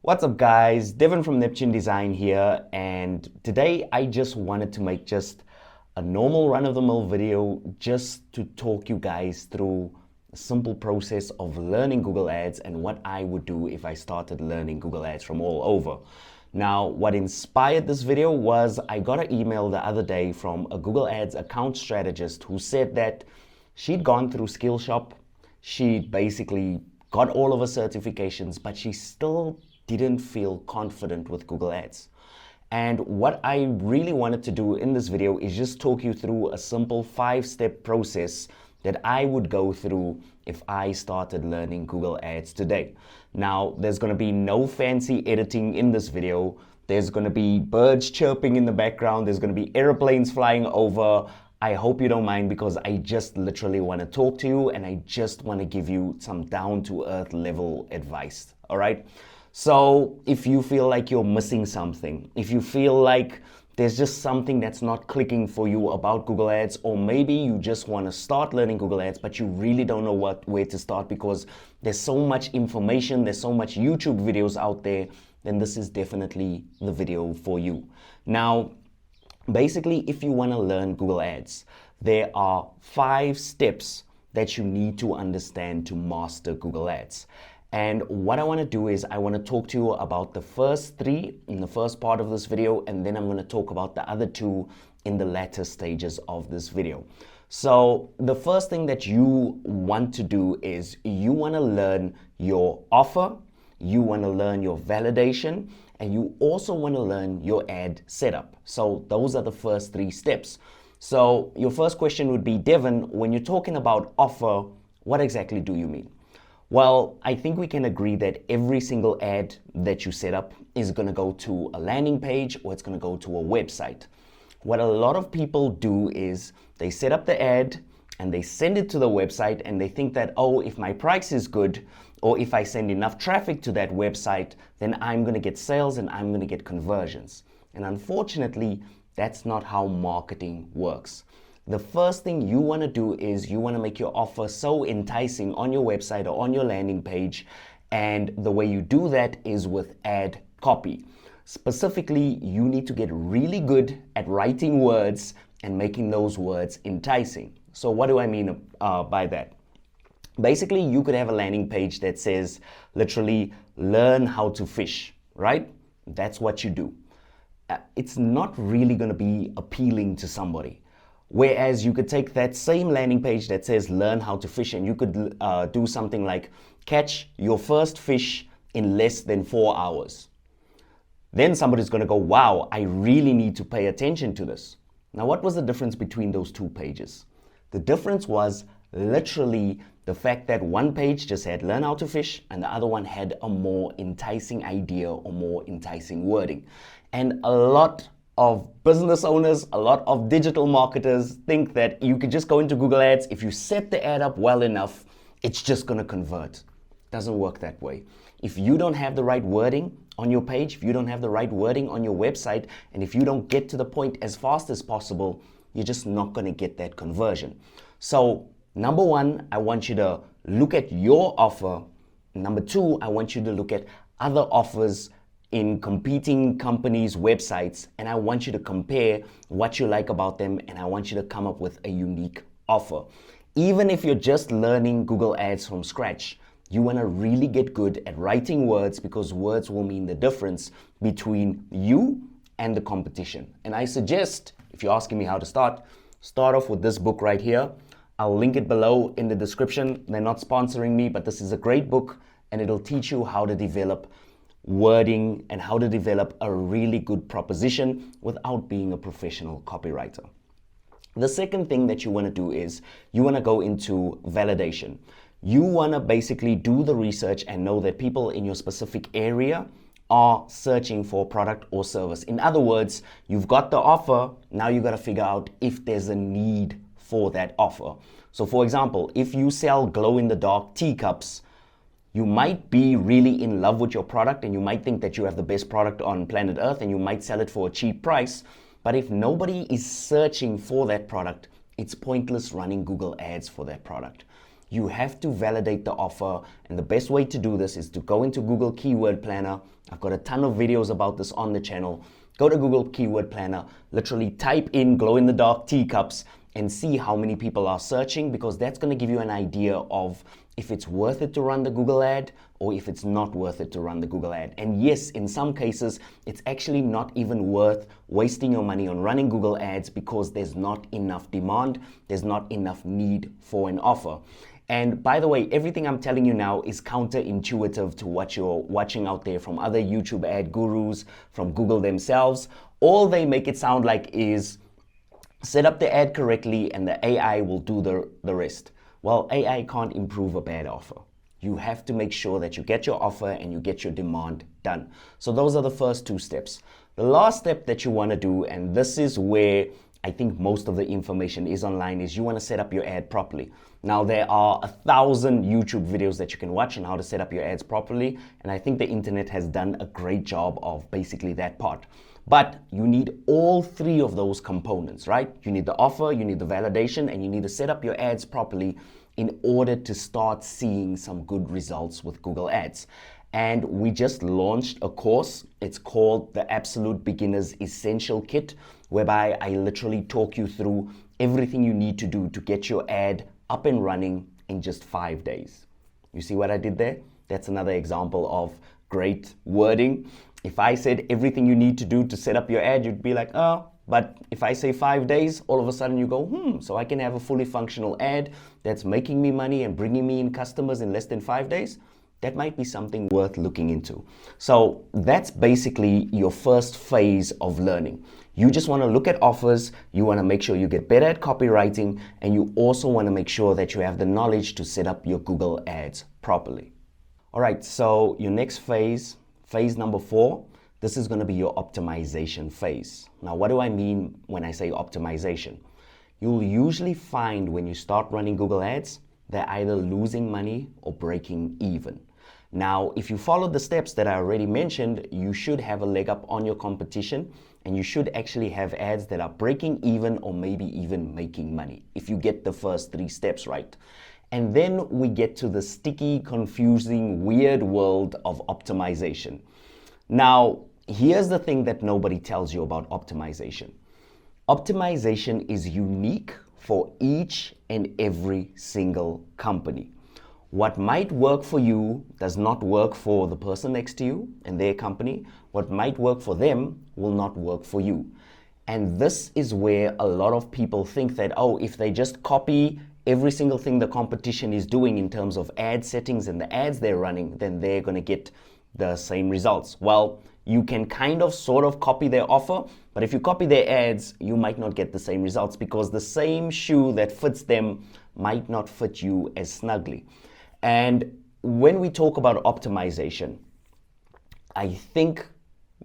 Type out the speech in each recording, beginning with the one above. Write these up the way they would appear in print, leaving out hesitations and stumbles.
What's up guys, Devon from Neptune Design here, and today I just wanted to make just a normal run-of-the-mill video just to talk you guys through a simple process of learning Google Ads and what I would do if I started learning Google Ads from all over. Now, what inspired this video was I got an email the other day from a Google Ads account strategist who said that she'd gone through Skillshop, she'd basically got all of her certifications, but she still didn't feel confident with Google Ads. And what I really wanted to do in this video is just talk you through a simple 5-step process that I would go through if I started learning Google Ads today. Now, there's going to be no fancy editing in this video. There's going to be birds chirping in the background. There's going to be airplanes flying over. I hope you don't mind because I just literally want to talk to you and I just want to give you some down-to-earth level advice. All right? So if you feel like you're missing something, if you feel like there's just something that's not clicking for you about Google Ads, or maybe you just want to start learning Google Ads, but you really don't know where to start because there's so much information, there's so much YouTube videos out there, then this is definitely the video for you. Now, basically, if you want to learn Google Ads, there are 5 steps that you need to understand to master Google Ads. And what I want to do is I want to talk to you about the first 3 in the first part of this video, and then I'm going to talk about the other 2 in the latter stages of this video. So the first thing that you want to do is you want to learn your offer, you want to learn your validation, and you also want to learn your ad setup. So those are the first 3 steps. So your first question would be, Devon, when you're talking about offer, what exactly do you mean? Well, I think we can agree that every single ad that you set up is going to go to a landing page or it's going to go to a website. What a lot of people do is they set up the ad and they send it to the website and they think that, oh, if my price is good or if I send enough traffic to that website, then I'm going to get sales and I'm going to get conversions. And unfortunately, that's not how marketing works. The first thing you want to do is you want to make your offer so enticing on your website or on your landing page. And the way you do that is with ad copy. Specifically, you need to get really good at writing words and making those words enticing. So what do I mean by that? Basically, you could have a landing page that says literally learn how to fish, right? That's what you do. It's not really going to be appealing to somebody. Whereas you could take that same landing page that says learn how to fish and you could do something like catch your first fish in less than 4 hours. Then somebody's going to go, wow, I really need to pay attention to this. Now, what was the difference between those 2 pages? The difference was literally the fact that one page just had learn how to fish and the other one had a more enticing idea or more enticing wording. And a lot of business owners, a lot of digital marketers think that you could just go into Google Ads. If you set the ad up well enough, it's just going to convert. It doesn't work that way. If you don't have the right wording on your page, if you don't have the right wording on your website, and if you don't get to the point as fast as possible, you're just not going to get that conversion. So number 1, I want you to look at your offer. Number 2, I want you to look at other offers in competing companies' websites, and I want you to compare what you like about them, and I want you to come up with a unique offer. Even if you're just learning Google Ads from scratch, you want to really get good at writing words because words will mean the difference between you and the competition. And I suggest, if you're asking me how to start off with this book right here. I'll link it below in the description. They're not sponsoring me, but this is a great book and it'll teach you how to develop wording and how to develop a really good proposition without being a professional copywriter. The second thing that you want to do is you want to go into validation. You want to basically do the research and know that people in your specific area are searching for a product or service. In other words, you've got the offer, now you got to figure out if there's a need for that offer. So for example, if you sell glow-in-the-dark teacups, you might be really in love with your product and you might think that you have the best product on planet Earth and you might sell it for a cheap price. But if nobody is searching for that product, it's pointless running Google Ads for that product. You have to validate the offer, and the best way to do this is to go into Google Keyword Planner. I've got a ton of videos about this on the channel. Go to Google Keyword Planner, literally type in glow-in-the-dark teacups and see how many people are searching, because that's going to give you an idea of if it's worth it to run the Google ad or if it's not worth it to run the Google ad. And yes, in some cases, it's actually not even worth wasting your money on running Google ads because there's not enough demand, there's not enough need for an offer. And by the way, everything I'm telling you now is counterintuitive to what you're watching out there from other YouTube ad gurus, from Google themselves. All they make it sound like is set up the ad correctly and the AI will do the rest. Well, AI can't improve a bad offer. You have to make sure that you get your offer and you get your demand done. So those are the first two steps. The last step that you want to do, and this is where I think most of the information is online, is you want to set up your ad properly. Now, there are 1,000 YouTube videos that you can watch on how to set up your ads properly, and I think the internet has done a great job of basically that part. But you need all three of those components, right? You need the offer, you need the validation, and you need to set up your ads properly in order to start seeing some good results with Google Ads. And we just launched a course. It's called the Absolute Beginner's Essential Kit, whereby I literally talk you through everything you need to do to get your ad up and running in just 5 days. You see what I did there? That's another example of great wording. If I said everything you need to do to set up your ad, you'd be like, oh, but if I say 5 days, all of a sudden you go, so I can have a fully functional ad that's making me money and bringing me in customers in less than 5 days? That might be something worth looking into. So that's basically your first phase of learning. You just want to look at offers, you want to make sure you get better at copywriting, and you also want to make sure that you have the knowledge to set up your Google ads properly. All right, so your next phase, phase number 4, this is going to be your optimization phase. Now, what do I mean when I say optimization? You'll usually find when you start running Google ads, they're either losing money or breaking even. Now, if you follow the steps that I already mentioned, you should have a leg up on your competition, and you should actually have ads that are breaking even or maybe even making money if you get the first 3 steps right. And then we get to the sticky, confusing, weird world of optimization. Now, here's the thing that nobody tells you about optimization. Optimization is unique for each and every single company. What might work for you does not work for the person next to you and their company. What might work for them will not work for you. And this is where a lot of people think that, oh, if they just copy every single thing the competition is doing in terms of ad settings and the ads they're running, then they're going to get the same results. Well, you can kind of sort of copy their offer, but if you copy their ads, you might not get the same results because the same shoe that fits them might not fit you as snugly. And when we talk about optimization, I think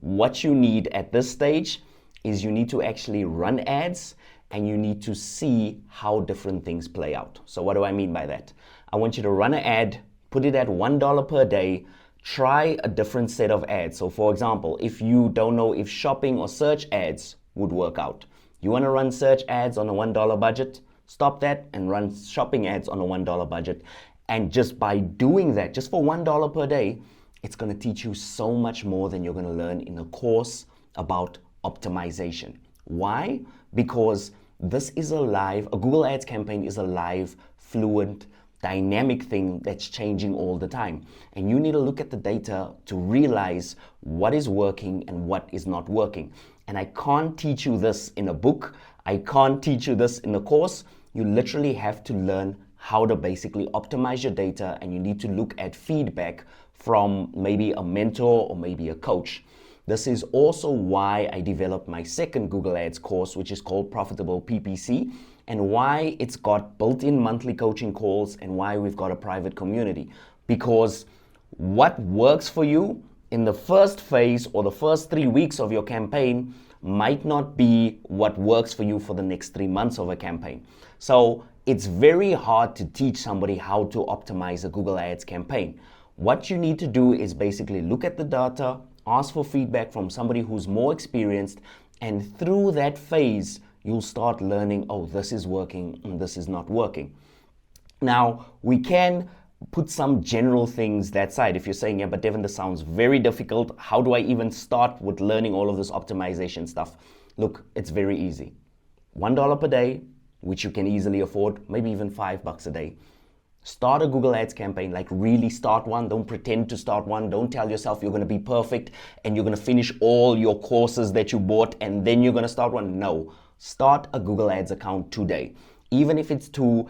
what you need at this stage is you need to actually run ads and you need to see how different things play out. So what do I mean by that? I want you to run an ad, put it at $1 per day, try a different set of ads. So for example, if you don't know if shopping or search ads would work out, you want to run search ads on a $1 budget, stop that and run shopping ads on a $1 budget. And just by doing that, just for $1 per day, it's going to teach you so much more than you're going to learn in a course about optimization. Why? Because this is a Google Ads campaign is a live, fluent, dynamic thing that's changing all the time. And you need to look at the data to realize what is working and what is not working. And I can't teach you this in a book. I can't teach you this in a course. You literally have to learn how to basically optimize your data, and you need to look at feedback from maybe a mentor or maybe a coach. This is also why I developed my second Google Ads course, which is called Profitable PPC, and why it's got built-in monthly coaching calls and why we've got a private community. Because what works for you in the first phase or the first 3 weeks of your campaign might not be what works for you for the next 3 months of a campaign. So it's very hard to teach somebody how to optimize a Google Ads campaign. What you need to do is basically look at the data, ask for feedback from somebody who's more experienced, and through that phase, you'll start learning, oh, this is working and this is not working. Now, we can put some general things that side. If you're saying, yeah, but Devon, this sounds very difficult. How do I even start with learning all of this optimization stuff? Look, it's very easy. $1 per day, which you can easily afford, maybe even $5 a day. Start a Google Ads campaign, like really start one. Don't pretend to start one. Don't tell yourself you're going to be perfect and you're going to finish all your courses that you bought and then you're going to start one. No, start a Google Ads account today. Even if it's to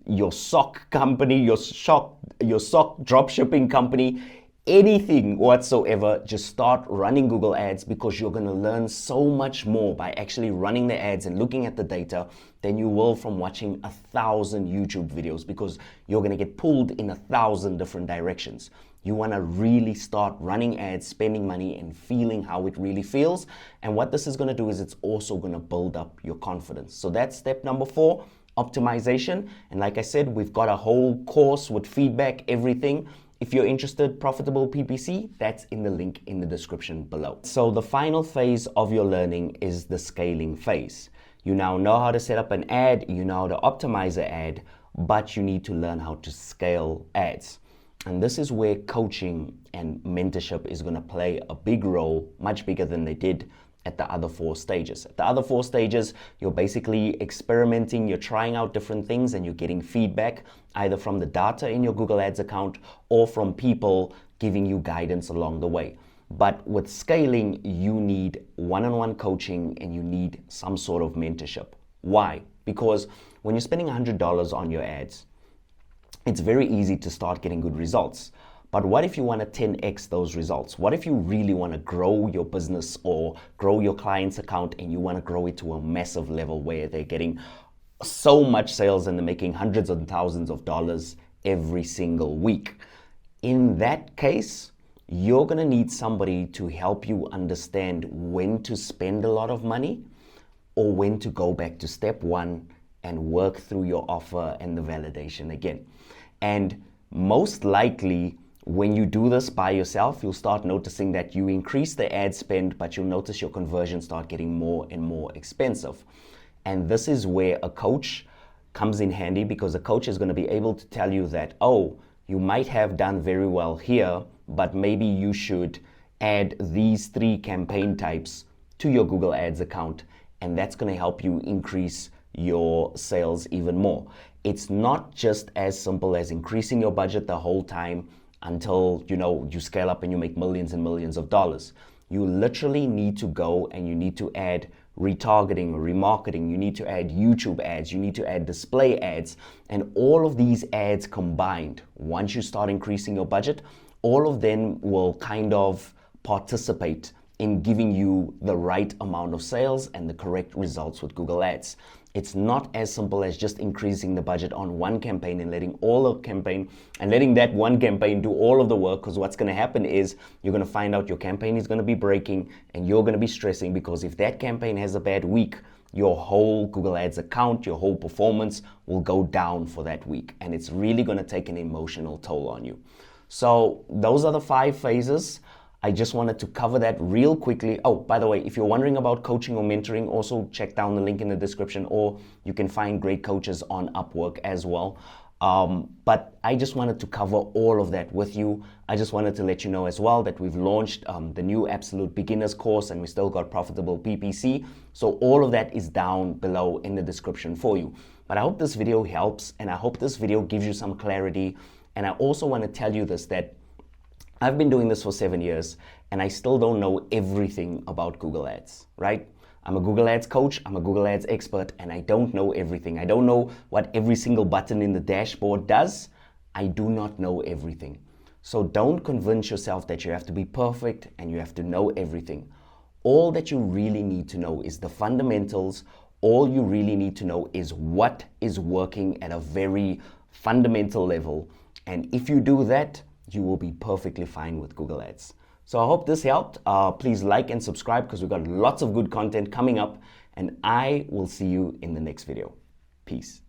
your sock company, your sock drop shipping company, anything whatsoever, just start running Google Ads, because you're going to learn so much more by actually running the ads and looking at the data than you will from watching 1,000 YouTube videos, because you're going to get pulled in 1,000 different directions. You want to really start running ads, spending money, and feeling how it really feels. And what this is going to do is it's also going to build up your confidence. So that's step number 4. Optimization. And like I said, we've got a whole course with feedback, everything. If you're interested, Profitable PPC, that's in the link in the description below. So the final phase of your learning is the scaling phase. You now know how to set up an ad, you know how to optimize an ad, but you need to learn how to scale ads. And this is where coaching and mentorship is going to play a big role, much bigger than they did at the other 4 stages. At the other 4 stages, you're basically experimenting, you're trying out different things, and you're getting feedback either from the data in your Google Ads account or from people giving you guidance along the way. But with scaling, you need one-on-one coaching and you need some sort of mentorship. Why? Because when you're spending $100 on your ads, it's very easy to start getting good results. But what if you want to 10x those results? What if you really want to grow your business or grow your client's account and you want to grow it to a massive level where they're getting so much sales and they're making hundreds of thousands of dollars every single week? In that case, you're going to need somebody to help you understand when to spend a lot of money or when to go back to step 1 and work through your offer and the validation again. And most likely, when you do this by yourself, you'll start noticing that you increase the ad spend, but you'll notice your conversions start getting more and more expensive. And this is where a coach comes in handy, because a coach is going to be able to tell you that, oh, you might have done very well here, but maybe you should add these 3 campaign types to your Google Ads account, and that's going to help you increase your sales even more. It's not just as simple as increasing your budget the whole time until you scale up and you make millions and millions of dollars. You literally need to go and you need to add retargeting, remarketing, you need to add YouTube ads, you need to add display ads, and all of these ads combined, once you start increasing your budget, all of them will kind of participate in giving you the right amount of sales and the correct results with Google Ads. It's not as simple as just increasing the budget on one campaign and letting that one campaign do all of the work, because what's going to happen is you're going to find out your campaign is going to be breaking and you're going to be stressing, because if that campaign has a bad week, your whole Google Ads account, your whole performance will go down for that week, and it's really going to take an emotional toll on you. So those are the 5 phases. I just wanted to cover that real quickly. Oh, by the way, if you're wondering about coaching or mentoring, also check down the link in the description, or you can find great coaches on Upwork as well. But I just wanted to cover all of that with you. I just wanted to let you know as well that we've launched the new Absolute Beginners course, and we still got Profitable PPC. So all of that is down below in the description for you. But I hope this video helps, and I hope this video gives you some clarity. And I also want to tell you this, that I've been doing this for 7 years and I still don't know everything about Google Ads, right? I'm a Google Ads coach, I'm a Google Ads expert, and I don't know everything. I don't know what every single button in the dashboard does. I do not know everything. So don't convince yourself that you have to be perfect and you have to know everything. All that you really need to know is the fundamentals. All you really need to know is what is working at a very fundamental level. And if you do that, you will be perfectly fine with Google Ads. So I hope this helped. Please like and subscribe, because we've got lots of good content coming up, and I will see you in the next video. Peace.